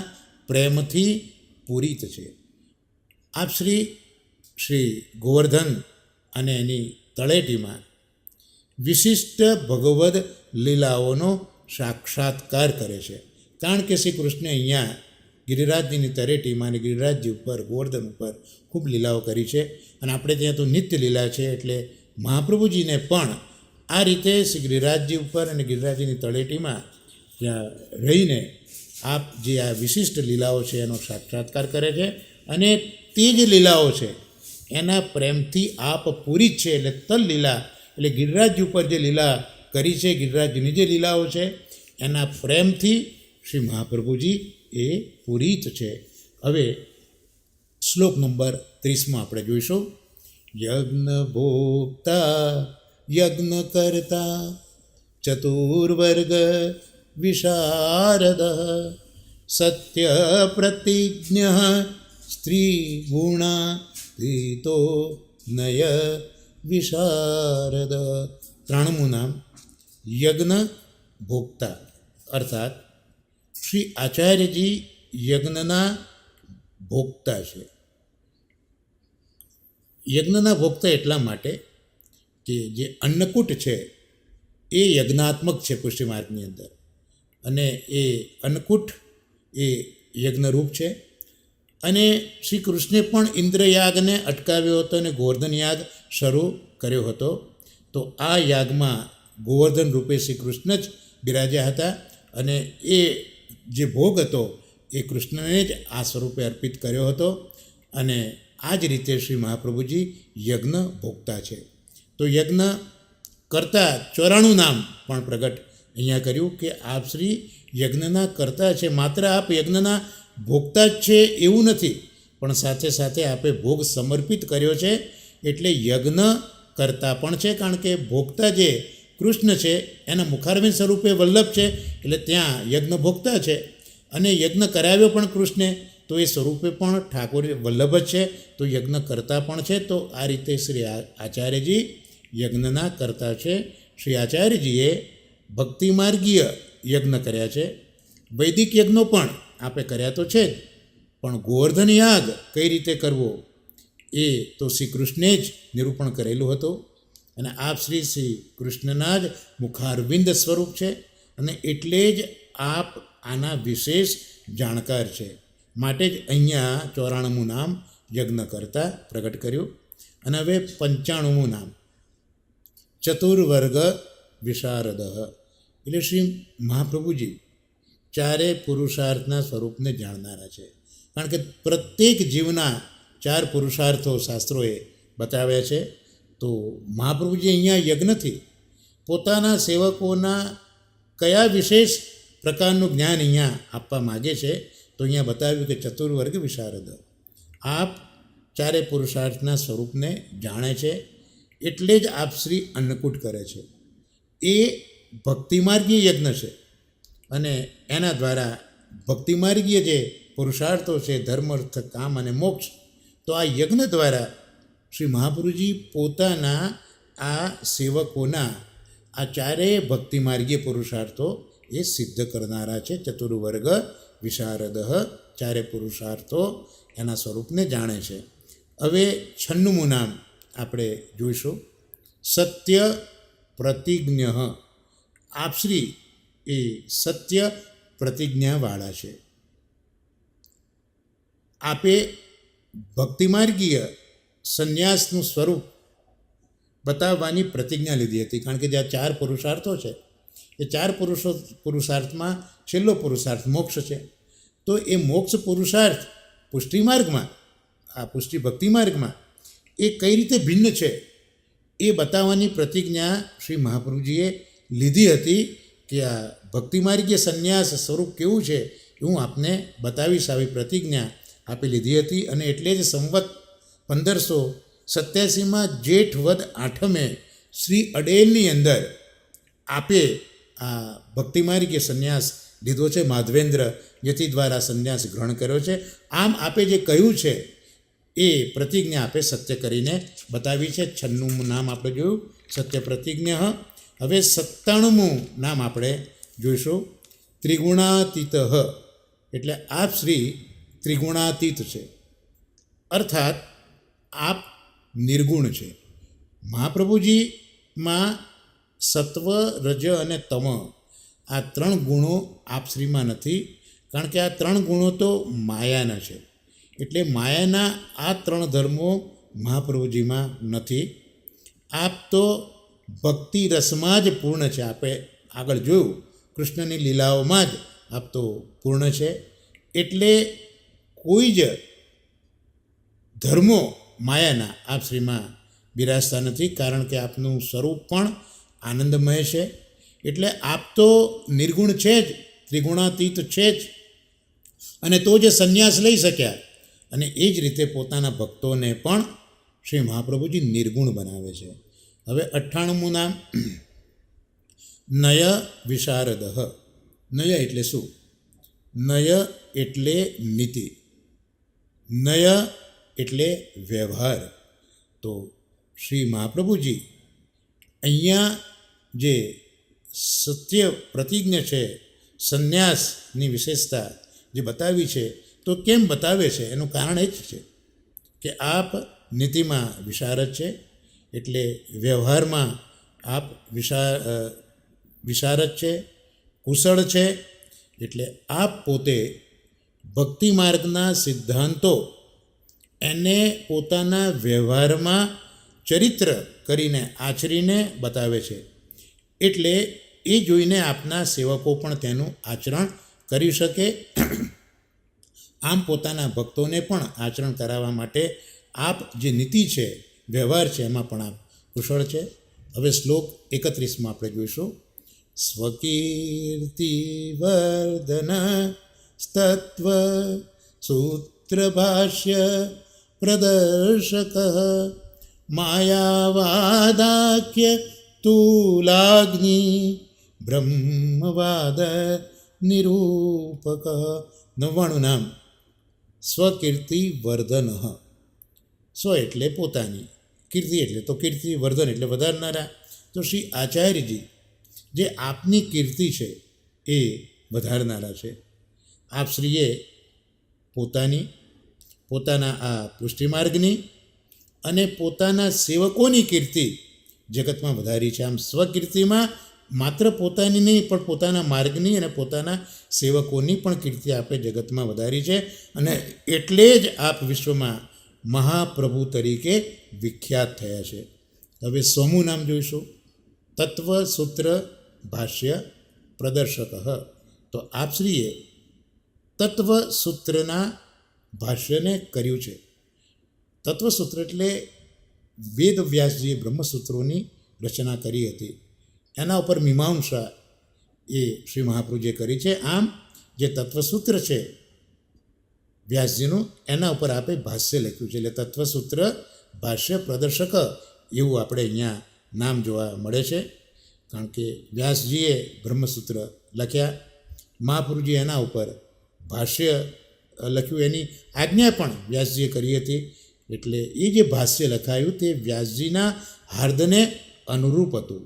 પ્રેમથી પૂરિત છે. આપ શ્રી ગોવર્ધન અને એની તળેટીમાં વિશિષ્ટ ભગવદ લીલાઓનો સાક્ષાત્કાર કરે છે. કારણ કે શ્રી કૃષ્ણે અહીંયા ગિરિરાજજીની તળેટીમાં અને ગિરિરાજજી ઉપર, ગોવર્ધન ઉપર ખૂબ લીલાઓ કરી છે. અને આપણે ત્યાં તો નિત્ય લીલા છે. એટલે મહાપ્રભુજીને પણ આ રીતે શ્રી ગિરિરાજજી ઉપર અને ગિરિરાજજીની તળેટીમાં ત્યાં રહીને આપ જે આ વિશિષ્ટ લીલાઓ છે એનો સાક્ષાત્કાર કરે છે. અને તે જ લીલાઓ છે એના પ્રેમથી આપ પૂરિત છે. એટલે તલ લીલા, એટલે ગિરિરાજજી ઉપર જે લીલા કરી છે, ગિરિરાજજીની જે લીલાઓ છે એના પ્રેમથી શ્રી મહાપ્રભુજી એ પૂરિત છે. હવે શ્લોક નંબર 30 આપણે જોઈશું. યજ્ઞ ભોક્તા યજ્ઞ કરતા ચતુર્વર્ગ વિશારદ સત્ય પ્રતિજ્ઞ સ્ત્રી ગુણાતીતો નય વિશારદ. 93મું નામ યજ્ઞ ભોક્તા, અર્થાત શ્રી આચાર્યજી યજ્ઞના ભોક્તા છે. યજ્ઞના ભોક્તા એટલા માટે કે જે અન્નકૂટ છે એ યજ્ઞાત્મક છે પુષ્ટિ માર્ગની અંદર, અને એ અન્નકૂટ એ યજ્ઞરૂપ છે. અને શ્રી કૃષ્ણે પણ ઇન્દ્રયાગને અટકાવ્યો હતો અને ગોવર્ધન યાગ શરૂ કર્યો હતો. તો આ યાગમાં ગોવર્ધન રૂપે શ્રી કૃષ્ણ જ બિરાજ્યા હતા. અને એ જે ભોગ હતો એ કૃષ્ણને જ આ સ્વરૂપે અર્પિત કર્યો હતો. અને આ જ રીતે શ્રી મહાપ્રભુજી યજ્ઞ ભોગતા છે. તો યજ્ઞ કરતા 94 નામ પણ પ્રગટ અહીંયા કર્યું કે આપ શ્રી યજ્ઞના કરતા છે. માત્ર આપ યજ્ઞના ભોગતા જ છે એવું નથી, પણ સાથે સાથે આપે ભોગ સમર્પિત કર્યો છે. એટલે યજ્ઞ કરતા પણ છે. કારણ કે ભોગતા જે કૃષ્ણ છે એના મુખારવિંદ સ્વરૂપે વલ્લભ છે, એટલે ત્યાં યજ્ઞ ભોગતા છે. અને યજ્ઞ કરાવ્યો પણ કૃષ્ણે, તો એ સ્વરૂપે પણ ઠાકોર વલ્લભ જ છે, તો યજ્ઞ કરતા પણ છે. તો આ રીતે શ્રી આચાર્યજી યજ્ઞના કરતા છે. શ્રી આચાર્યજીએ ભક્તિ માર્ગીય યજ્ઞ કર્યા છે. વૈદિક યજ્ઞો પણ આપે કર્યા તો છે જ, પણ ગોવર્ધન યાગ કઈ રીતે કરવો એ તો શ્રી કૃષ્ણે જ નિરૂપણ કરેલું હતું. અને આપ શ્રી કૃષ્ણના જ મુખારવિંદ સ્વરૂપ છે. અને એટલે જ આપ આના વિશેષ જાણકાર છે. માટે જ અહીંયા 94મું નામ યજ્ઞ કરતા પ્રગટ કર્યું. અને હવે 95મું નામ ચતુર્વર્ગ વિશારદ, એટલે શ્રી મહાપ્રભુજી ચારે પુરુષાર્થના સ્વરૂપને જાણનારા છે. કારણ કે પ્રત્યેક જીવના 4 પુરુષાર્થો શાસ્ત્રોએ બતાવ્યા છે. તો મહાપ્રભુજી અહીંયા યજ્ઞથી પોતાના સેવકોના કયા વિશેષ પ્રકારનું જ્ઞાન અહીંયા આપવા માગે છે, તો અહીંયા બતાવ્યું કે ચતુર્વર્ગ વિશારદ, આપ ચારે પુરુષાર્થના સ્વરૂપને જાણે છે. એટલે જ આપ શ્રી અન્નકૂટ કરે છે. એ ભક્તિમાર્ગીય યજ્ઞ છે. અને એના દ્વારા ભક્તિમાર્ગીય જે પુરુષાર્થો છે, ધર્મ, અર્થ, કામ અને મોક્ષ, તો આ યજ્ઞ દ્વારા શ્રી મહાપ્રભુજી પોતાના આ સેવકોના આ ચારેય ભક્તિમાર્ગીય પુરુષાર્થો એ સિદ્ધ કરનારા છે. ચતુર્વર્ગ વિશારદ, ચારે પુરુષાર્થો એના સ્વરૂપને જાણે છે. હવે 96મું નામ આપણે જોઈશું, સત્ય પ્રતિજ્ઞ. આપશ્રી એ સત્ય પ્રતિજ્ઞાવાળા છે. આપે ભક્તિમાર્ગીય સંન્યાસનું સ્વરૂપ બતાવવાની પ્રતિજ્ઞા લીધી હતી. કારણ કે જે આ 4 પુરુષાર્થો છે એ 4 પુરુષાર્થમાં છેલ્લો પુરુષાર્થ મોક્ષ છે. તો એ મોક્ષ પુરુષાર્થ પુષ્ટિમાર્ગમાં, આ પુષ્ટિ ભક્તિમાર્ગમાં એ કઈ રીતે ભિન્ન છે એ બતાવવાની પ્રતિજ્ઞા શ્રી મહાપ્રભુજીએ લીધી હતી કે આ ભક્તિમાર્ગીય સંન્યાસ સ્વરૂપ કેવું છે એ હું આપને બતાવીશ. આવી પ્રતિજ્ઞા આપે લીધી હતી. અને એટલે જ સંવત 1587માં જેઠ વદ 8મે શ્રી અડેલની અંદર આપે આ ભક્તિમાર્ગીય સંન્યાસ લીધો છે. માધવેન્દ્ર યતિ દ્વારા સંન્યાસ ગ્રહણ કર્યો છે. આમ આપે જે કહ્યું છે એ પ્રતિજ્ઞા આપે સત્ય કરીને બતાવી છે. 96મું નામ આપણે જોયું, સત્ય પ્રતિજ્ઞ. હવે 97મું નામ આપણે જોઈશું, ત્રિગુણાતીત. એટલે આપ શ્રી ત્રિગુણાતીત છે, અર્થાત આપ નિર્ગુણ છે. મહાપ્રભુજીમાં સત્વ, રજ અને તમ આ 3 ગુણો આપશ્રીમાં નથી. કારણ કે આ 3 ગુણો તો માયાના છે. એટલે માયાના આ 3 ધર્મો મહાપ્રભુજીમાં નથી. આપ તો ભક્તિ રસમાં જ પૂર્ણ છે. આપે આગળ જોયું કૃષ્ણની લીલાઓમાં જ આપ તો પૂર્ણ છે. એટલે કોઈ જ ધર્મો માયાના આપશ્રીમાં બિરાજતા નથી. કારણ કે આપનું સ્વરૂપ પણ આનંદમય છે. એટલે આપ તો નિર્ગુણ છે જ, ત્રિગુણાતીત છે જ. અને તો જે સંન્યાસ લઈ શક્યા. અને એ જ રીતે પોતાના ભક્તોને પણ શ્રી મહાપ્રભુજી નિર્ગુણ બનાવે છે. હવે 98મું નામ, નય વિશારદ. નય એટલે શું? નય એટલે નીતિ, નય એટલે વ્યવહાર. તો શ્રી મહાપ્રભુજી અહીંયા જે સત્ય પ્રતિજ્ઞ છે, સંન્યાસની વિશેષતા જે બતાવી છે, તો કેમ બતાવે છે એનું કારણ એ જ છે કે આપ નીતિમાં વિશારદ છે. એટલે વ્યવહારમાં આપ વિશારદ છે, કુશળ છે. એટલે આપ પોતે ભક્તિ માર્ગના સિદ્ધાંતો એને પોતાના વ્યવહારમાં ચરિત્ર કરીને આચરીને બતાવે છે. એટલે એ જોઈને આપના સેવકો પણ તેનું આચરણ કરી શકે. આમ પોતાના ભક્તોને પણ આચરણ કરાવવા માટે આપ જે નીતિ છે, વ્યવહાર છે, એમાં પણ આપ કુશળ છે. હવે શ્લોક 31માં આપણે જોઈશું, સ્વકીર્તિવર્ધન તત્વ સૂત્રભાષ્ય પ્રદર્શક માયાવાદાખ્ય તુલાગ્નિ બ્રહ્મવાદ નિરૂપક. 99 નામ, સ્વકીર્તિવર્ધન. સ્વ એટલે પોતાની, કીર્તિ એટલે તો કીર્તિવર્ધન એટલે વધારનારા. તો શ્રી આચાર્યજી જે આપની કીર્તિ છે એ વધારનારા છે. આપશ્રીએ પોતાના આ પુષ્ટિમાર્ગની અને પોતાના સેવકોની કીર્તિ જગતમાં વધારી છે. આમ સ્વકીર્તિમાં માત્ર પોતાની નહીં પણ પોતાના માર્ગની અને પોતાના સેવકોની પણ કીર્તિ આપે જગતમાં વધારી છે. અને એટલે જ આપ વિશ્વમાં મહાપ્રભુ તરીકે વિખ્યાત થયા છે. હવે 100મું નામ જોઈશું, તત્વસૂત્ર ભાષ્ય પ્રદર્શક. તો આપશ્રીએ તત્વસૂત્રના ભાષ્યને કર્યું છે. તત્વસૂત્ર એટલે વેદવ્યાસજીએ બ્રહ્મસૂત્રોની રચના કરી હતી. એના ઉપર મીમાંસા એ શ્રી મહાપ્રભુજીએ કરી છે. આમ જે તત્વસૂત્ર છે વ્યાસજીનું, એના ઉપર આપણે ભાષ્ય લખ્યું છે. એટલે તત્વસૂત્ર ભાષ્ય પ્રદર્શક એવું આપણે અહીંયા નામ જોવા મળે છે. કારણ કે વ્યાસજીએ બ્રહ્મસૂત્ર લખ્યા, મહાપ્રભુજી એના ઉપર ભાષ્ય લખ્યું, એની આજ્ઞા પણ વ્યાસજીએ કરી હતી. એટલે એ જે ભાષ્ય લખાયું તે વ્યાસજીના હાર્દને અનુરૂપ હતું,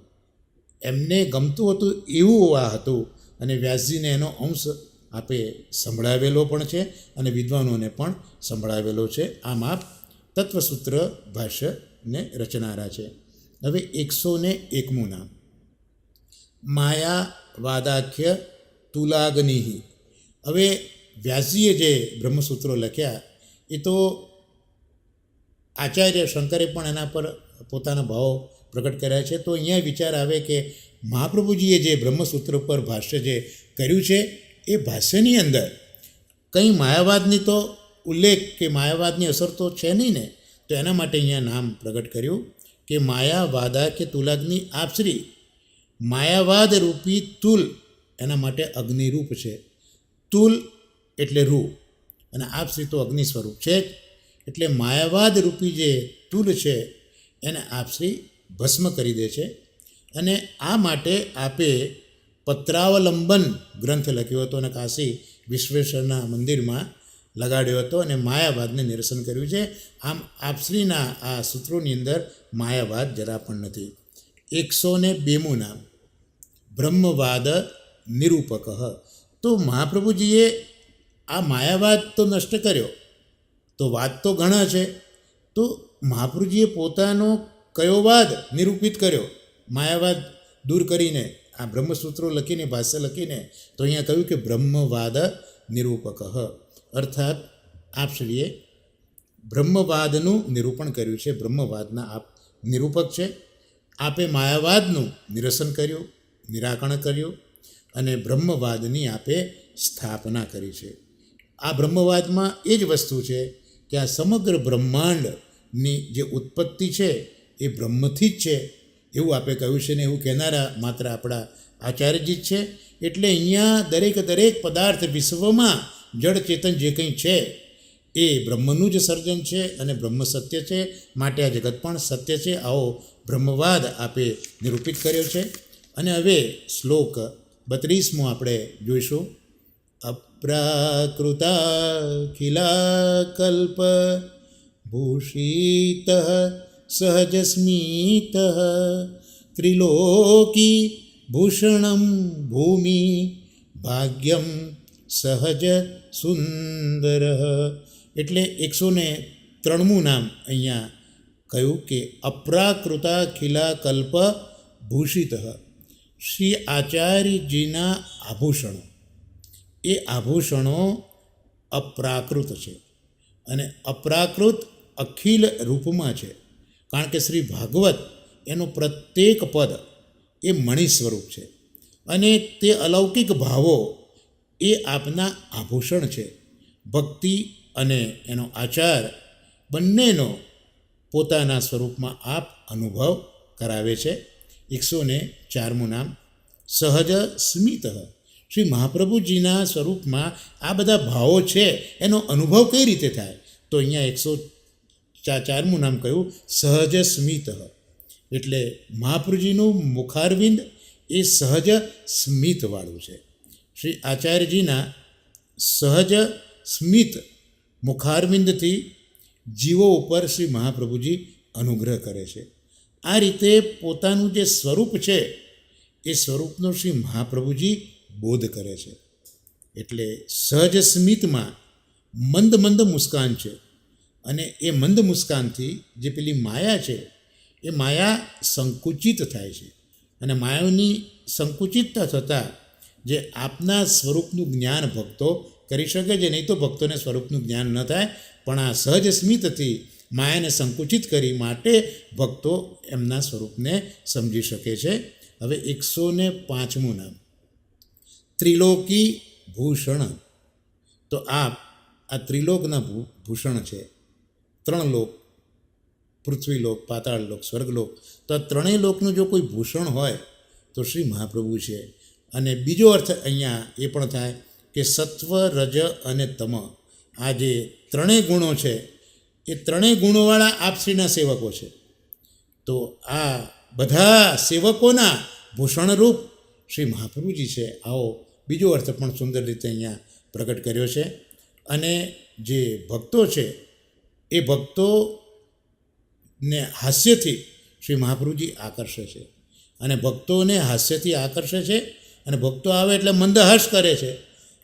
એમને ગમતું હતું એવું આ હતું. અને વ્યાસજીને એનો અંશ આપે સંભળાવેલો પણ છે અને વિદ્વાનોને પણ સંભળાવેલો છે. આમ આપ તત્વસૂત્ર ભાષ્યને રચનારા છે. હવે 101મું નામ માયા વાદાખ્ય તુલાગનિહિ. હવે વ્યાસજીએ જે બ્રહ્મસૂત્રો લખ્યા એ તો આચાર્ય શંકરે પણ એના પર પોતાના ભાવો પ્રગટ કર્યા છે. તો અહીંયા વિચાર આવે કે મહાપ્રભુજીએ જે બ્રહ્મસૂત્ર પર ભાષ્ય જે કર્યું છે એ ભાષ્યની અંદર કંઈ માયાવાદની તો ઉલ્લેખ કે માયાવાદની અસર તો છે નહીં ને. તો એના માટે અહીંયા નામ પ્રગટ કર્યું કે માયાવાદા કે તુલાગ્નિ આપશ્રી. માયાવાદ રૂપી તુલ એના માટે અગ્નિરૂપ છે. તુલ એટલે રૂ અને આપશ્રી તો અગ્નિ સ્વરૂપ છે. એટલે માયાવાદ રૂપી જે તુલ છે એને આપશ્રી ભસ્મ કરી દે છે. અને આ માટે આપે પત્રાવલંબન ગ્રંથ લખ્યો હતો અને કાશી વિશ્વેશ્વરના મંદિરમાં લગાડ્યો હતો અને માયાવાદને નિરસન કર્યું છે. આમ આપશ્રીના આ સૂત્રોની અંદર માયાવાદ જરા પણ નથી. 102મું નામ બ્રહ્મવાદ નિરૂપક. તો મહાપ્રભુજીએ આ માયાવાદ તો નષ્ટ કર્યો, તો વાદ તો ઘણા છે. તો મહાપ્રભુજીએ પોતાનો કયો વાદ નિરૂપિત કર્યો માયાવાદ દૂર કરીને, આ બ્રહ્મસૂત્રો લખીને ભાષ્ય લખીને? તો અહીંયા કહ્યું કે બ્રહ્મવાદ નિરૂપક. અર્થાત આપશ્રીએ બ્રહ્મવાદનું નિરૂપણ કર્યું છે. બ્રહ્મવાદના આપ નિરૂપક છે. આપે માયાવાદનું નિરસન કર્યું, નિરાકરણ કર્યું અને બ્રહ્મવાદની આપે સ્થાપના કરી છે. આ બ્રહ્મવાદમાં એ જ વસ્તુ છે કે આ સમગ્ર બ્રહ્માંડની જે ઉત્પત્તિ છે એ બ્રહ્મથી જ છે એવું આપે કહ્યું છે. ને એવું કહેનારા માત્ર આપણા આચાર્યજી જ છે. એટલે અહીંયા દરેક પદાર્થ વિશ્વમાં જળ ચેતન જે કંઈ છે એ બ્રહ્મનું જ સર્જન છે અને બ્રહ્મ સત્ય છે. માટે આ જગત પણ સત્ય છે. આવો બ્રહ્મવાદ આપે નિરૂપિત કર્યો છે. અને હવે શ્લોક 32મો આપણે જોઈશું. અપ્રાકૃતાખિલાકલ્પ ભૂષિત સહજસ્મિત ત્રિલોકી ભૂષણમ ભૂમિ ભાગ્યમ સહજ સુંદર. એટલે 103મું નામ અહીંયા કહ્યું કે અપ્રાકૃતાખિલાકલ્પ ભૂષિત. શ્રી આચાર્યજીના આભૂષણો, એ આભૂષણો અપ્રાકૃત છે અને અપ્રાકૃત અખિલ રૂપમાં છે. કારણ કે શ્રી ભાગવત એનું પ્રત્યેક પદ એ મણિ સ્વરૂપ છે અને તે અલૌકિક ભાવો એ આપના આભૂષણ છે. ભક્તિ અને એનો આચાર બંનેનો પોતાના સ્વરૂપમાં આપ અનુભવ કરાવે છે. 104મું નામ સહજ સ્મિત. શ્રી મહાપ્રભુજીના સ્વરૂપમાં આ બધા ભાવો છે એનો અનુભવ કઈ રીતે થાય? તો અહીંયા 104મું નામ કહ્યું સહજ સ્મિત. એટલે મહાપ્રભુજીનું મુખારવિંદ એ સહજ સ્મિતવાળું છે. શ્રી આચાર્યજીના સહજ સ્મિત મુખારવિંદથી જીવો ઉપર શ્રી મહાપ્રભુજી અનુગ્રહ કરે છે. આ રીતે પોતાનું જે સ્વરૂપ છે એ સ્વરૂપનો શ્રી મહાપ્રભુજી બોધ કરે છે. એટલે સહજ સ્મિતમાં મંદ મંદ મુસ્કાન છે અને એ મંદ મુસ્કાનથી જે પેલી માયા છે એ માયા સંકુચિત થાય છે અને માયાની સંકુચિતતા થતાં જે આપના સ્વરૂપનું જ્ઞાન ભક્તો કરી શકે છે. નહીં તો ભક્તોને સ્વરૂપનું જ્ઞાન ન થાય, પણ આ સહજ સ્મિતથી માયાને સંકુચિત કરી માટે ભક્તો એમના સ્વરૂપને સમજી શકે છે. હવે 105મું નામ ત્રિલોકી ભૂષણ. તો આ ત્રિલોકના ભૂષણ છે. 3 લોક, પૃથ્વીલોક, પાતાળલોક, સ્વર્ગલોક. તો આ 3 લોકનું જો કોઈ ભૂષણ હોય તો શ્રી મહાપ્રભુ છે. અને બીજો અર્થ અહીંયા એ પણ થાય કે સત્વ, રજ અને તમ, આ જે 3 ગુણો છે એ 3 ગુણોવાળા આપશ્રીના સેવકો છે. તો આ બધા સેવકોના ભૂષણરૂપ શ્રી મહાપ્રભુજી છે. આવો બીજો અર્થ પણ સુંદર રીતે અહીંયા પ્રગટ કર્યો છે. અને જે ભક્તો છે એ ભક્તોને હાસ્યથી શ્રી મહાપ્રભુજી આકર્ષે છે અને ભક્તોને હાસ્યથી આકર્ષે છે અને ભક્તો આવે એટલે મંદહાસ કરે છે,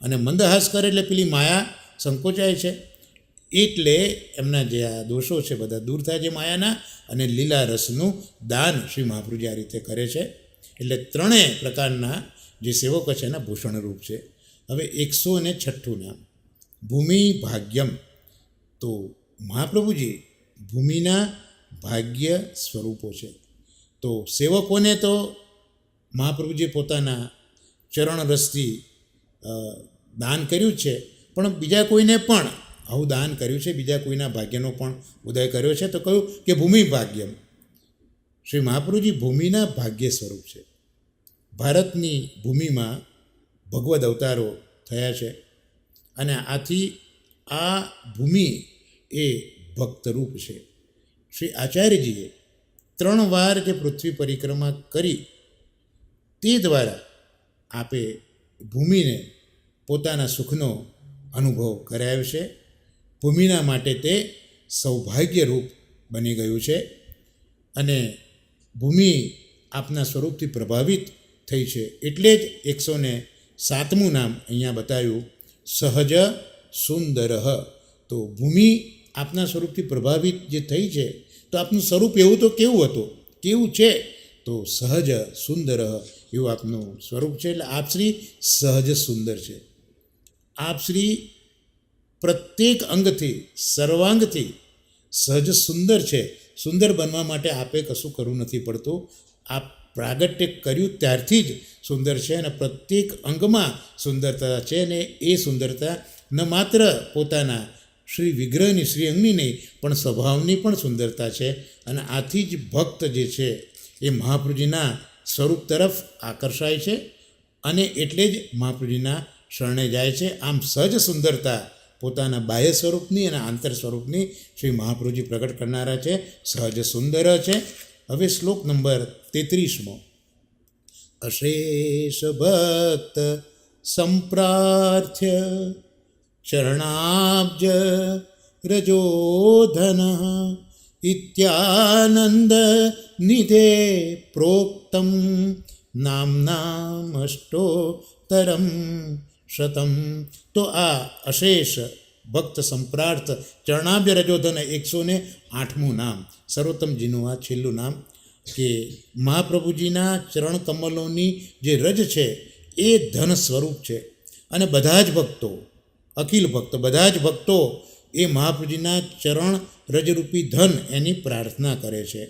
અને મંદહાસ કરે એટલે પેલી માયા સંકોચાય છે, એટલે એમના જે આ દોષો છે બધા દૂર થાય છે માયાના, અને લીલા રસનું દાન શ્રી મહાપ્રભુજી આ રીતે કરે છે. એટલે ત્રણેય પ્રકારના જે સેવકો છે એના ભૂષણરૂપ છે. હવે 106 નામ ભૂમિ ભાગ્યમ. તો મહાપ્રભુજી ભૂમિના ભાગ્ય સ્વરૂપો છે. તો સેવકોને તો મહાપ્રભુજી પોતાના ચરણ રસથી દાન કર્યું છે, પણ બીજા કોઈને પણ આવું દાન કર્યું છે, બીજા કોઈના ભાગ્યનો પણ ઉદય કર્યો છે. તો કહ્યું કે ભૂમિ ભાગ્યમ. શ્રી મહાપ્રભુજી ભૂમિના ભાગ્ય સ્વરૂપ છે. ભારતની ભૂમિમાં ભગવદ અવતારો થયા છે, અને આથી આ ભૂમિ એ ભક્તરૂપ છે. શ્રી આચાર્યજીએ 3 વાર જે પૃથ્વી પરિક્રમા કરી તે દ્વારા આપે ભૂમિને પોતાના સુખનો અનુભવ કરાવ્યો છે. ભૂમિના માટે તે સૌભાગ્યરૂપ બની ગયું છે, અને ભૂમિ આપના સ્વરૂપથી પ્રભાવિત થઈ છે. એટલે જ 107મું નામ અહીંયા બતાવ્યું, સહજ સુંદર. તો ભૂમિ આપના સ્વરૂપથી પ્રભાવિત જે થઈ છે, તો આપનું સ્વરૂપ એવું તો કેવું હતું, કેવું છે? તો સહજ સુંદર એવું આપનું સ્વરૂપ છે. એટલે આપ શ્રી સહજ સુંદર છે. આપ શ્રી પ્રત્યેક અંગથી સર્વાંગથી સહજ સુંદર છે. સુંદર બનવા માટે આપે કશું કરવું નથી પડતું. આપ પ્રાગટ્ય કર્યું ત્યારથી જ સુંદર છે, અને પ્રત્યેક અંગમાં સુંદરતા છે. અને એ સુંદરતા ન માત્ર પોતાના શ્રી વિગ્રહની શ્રી અંગની નહીં, પણ સ્વભાવની પણ સુંદરતા છે. અને આથી જ ભક્ત જે છે એ મહાપ્રભુજીના સ્વરૂપ તરફ આકર્ષાય છે, અને એટલે જ મહાપ્રભુજીના શરણે જાય છે. આમ સહજ સુંદરતા પોતાના બાહ્ય સ્વરૂપની અને આંતર સ્વરૂપની શ્રી મહાપ્રભુજી પ્રગટ કરનારા છે, સહજ સુંદર છે. હવે શ્લોક નંબર 33મો. અશેષ ભક્ત સંપ્રાર્થ્ય ચરણાબ્જ રજોધન ઇત્યાનંદ નિધે પ્રોક્તમ નામનામષ્ટોતરમ શતમ. તો આ અશેષ ભક્ત સંપ્રાર્થ ચરણાબ્જ રજોધન 108મું નામ, સર્વોત્તમજીનું આ છેલ્લું નામ, કે મહાપ્રભુજીના ચરણ કમલોની જે રજ છે એ ધન સ્વરૂપ છે. અને બધા જ ભક્તો, અખિલ ભક્તો, બધા જ ભક્તો એ મહાપ્રભુજીના ચરણ રજરૂપી ધન એની પ્રાર્થના કરે છે.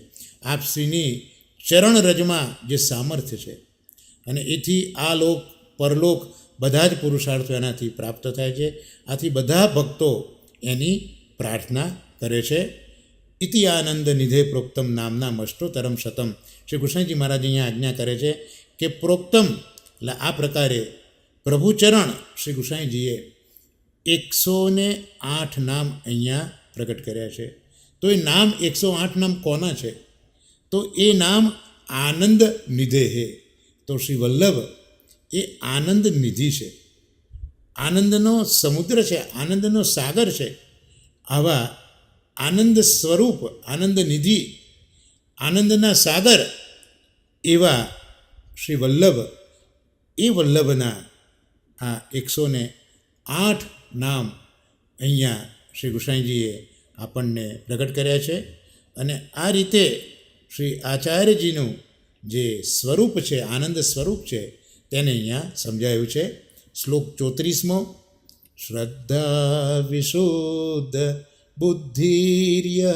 આપશ્રીની ચરણ રજમાં જે સામર્થ્ય છે, અને એથી આ લોક પરલોક બધા જ પુરુષાર્થો એનાથી પ્રાપ્ત થાય છે. આથી બધા ભક્તો એની પ્રાર્થના કરે છે. ઇતિ આનંદ નિધે પ્રોક્તમ નામના અષ્ટોતરમ શતમ. શ્રી કૃષ્ણજી મહારાજ અહીંયા આજ્ઞા કરે છે કે પ્રોક્તમ એટલે આ પ્રકારે પ્રભુચરણ શ્રી કૃષ્ણજીએ 108 નામ અહીંયા પ્રગટ કર્યા છે. તો એ નામ 108 નામ કોના છે? તો એ નામ આનંદ નિધે હે. તો શ્રી વલ્લભ એ આનંદ નિધિ છે, આનંદનો સમુદ્ર છે, આનંદનો સાગર છે. આવા આનંદ સ્વરૂપ, આનંદ નિધિ, આનંદના સાગર એવા શ્રી વલ્લભ, એ વલ્લભના આ 108 નામ અહીંયા શ્રી ગુસાઈજીએ આપણને પ્રગટ કર્યા છે. અને આ રીતે શ્રી આચાર્યજીનું જે સ્વરૂપ છે, આનંદ સ્વરૂપ છે, તેને અહીંયા સમજાયું છે. શ્લોક 34મો. શ્રદ્ધા વિશુદ્ધ બુદ્ધિર્ય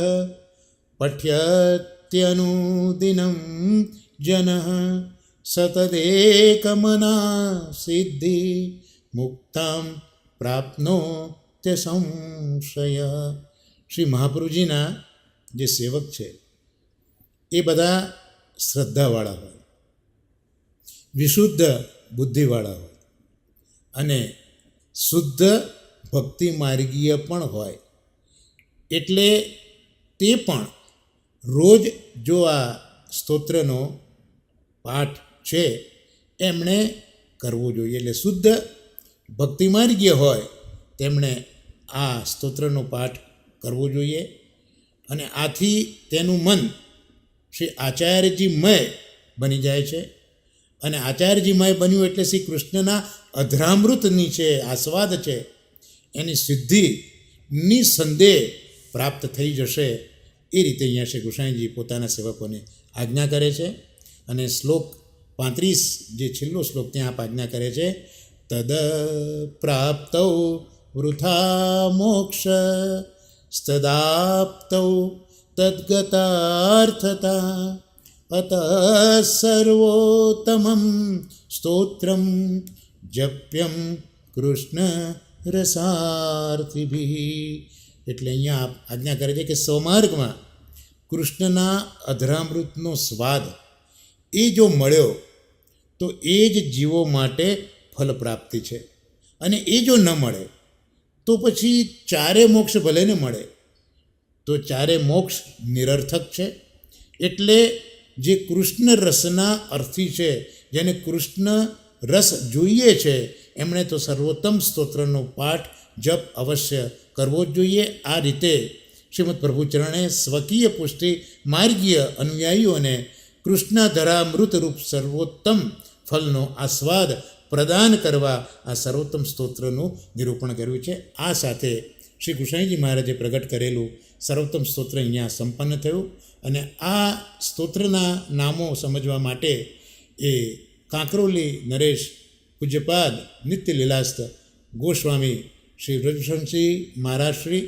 પઠ્યત્યનુદિનમ જન સતદેકમના સિદ્ધિ મુક્તામ પ્રાપ્નોત્ય સંશય. શ્રી મહાપ્રભુજીના જે સેવક છે એ બધા શ્રદ્ધાવાળા હોય, વિશુદ્ધ બુદ્ધિવાળા હોય, અને શુદ્ધ ભક્તિ માર્ગીય પણ હોય. એટલે તે પણ રોજ જો આ સ્તોત્રનો પાઠ છે એમણે કરવો જોઈએ. એટલે શુદ્ધ ભક્તિ માર્ગીય હોય તેમણે આ સ્તોત્રનો પાઠ કરવો જોઈએ. અને આથી તેનું મન શ્રી આચાર્યજીમય બની જાય છે. અને આચાર્યજીમાં એ બન્યું એટલે શ્રી કૃષ્ણના અધરામૃતની છે આસ્વાદ છે એની સિદ્ધિ નિસંદેહ પ્રાપ્ત થઈ જશે. એ રીતે અહીંયા શ્રી ગોસાઈજી પોતાના સેવકોને આજ્ઞા કરે છે. અને શ્લોક 35 જે છેલ્લો શ્લોક ત્યાં આપ આજ્ઞા કરે છે, તદ પ્રાપ્તૌ વૃથા મોક્ષ સ્તદાપ્તૌ તદ્ગતાર્થતા અત સર્વોત્તમં સ્તોત્રમ જપ્યમ કૃષ્ણ રસાર્થિભિ. એટલે અહીંયા આપ આજ્ઞા કરે છે કે સ્વમાર્ગમાં કૃષ્ણના અધરામૃતનો સ્વાદ એ જો મળ્યો તો એ જ જીવો માટે ફલ પ્રાપ્તિ છે. અને એ જો ન મળે તો પછી ચારે મોક્ષ ભલે ને મળે તો ચારે મોક્ષ નિરર્થક છે. એટલે જે કૃષ્ણ રસના અર્થી છે, જેને કૃષ્ણ રસ જોઈએ છે, એમણે તો સર્વોત્તમ સ્તોત્રનો પાઠ જપ અવશ્ય કરવો જ જોઈએ. આ રીતે શ્રીમદ પ્રભુચરણે સ્વકીય પુષ્ટિ માર્ગીય અનુયાયીઓને કૃષ્ણધરામૃતરૂપ સર્વોત્તમ ફલનો આસ્વાદ પ્રદાન કરવા આ સર્વોત્તમ સ્તોત્રનું નિરૂપણ કર્યું છે. આ સાથે શ્રી કૃષ્ણજી મહારાજે પ્રગટ કરેલું સર્વોત્તમ સ્તોત્ર અહીંયા સંપન્ન થયું. અને આ સ્તોત્રના નામો સમજવા માટે એ કાંકરોલી નરેશ પૂજ્યપાદ નિત્ય લીલાસ્થ ગોસ્વામી શ્રી વ્રજભૂષણસિંહ મહારાજશ્રી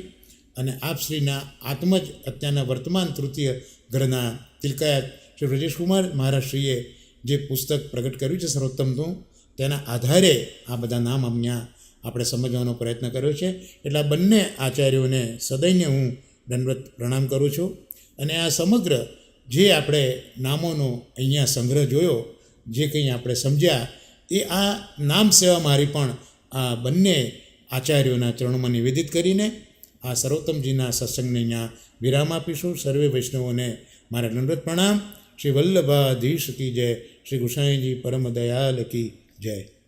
અને આપશ્રીના આત્મજ અત્યારના વર્તમાન તૃતીય ગ્રહના તિલકાયત શ્રી વ્રજેશકુમાર મહારાજશ્રીએ જે પુસ્તક પ્રગટ કર્યું છે સર્વોત્તમનું, તેના આધારે આ બધા નામ અહીંયા આપણે સમજવાનો પ્રયત્ન કર્યો છે. એટલે આ બંને આચાર્યોને સદૈન્ય હું દંડવત પ્રણામ કરું છું. અને આ સમગ્ર જે આપણે નામોનો અહીંયા સંગ્રહ જોયો, જે કંઈ આપણે સમજ્યા, એ આ નામ સેવા મારી પણ આ બંને આચાર્યોના ચરણોમાં નિવેદિત કરીને આ સર્વોત્તમજીના સત્સંગને અહીંયા વિરામ આપીશું. સર્વે વૈષ્ણવોને મારા દંડવત પ્રણામ. શ્રી વલ્લભાધીશ કી જય. શ્રી ગુસાઈજી પરમ દયાલ કી જય.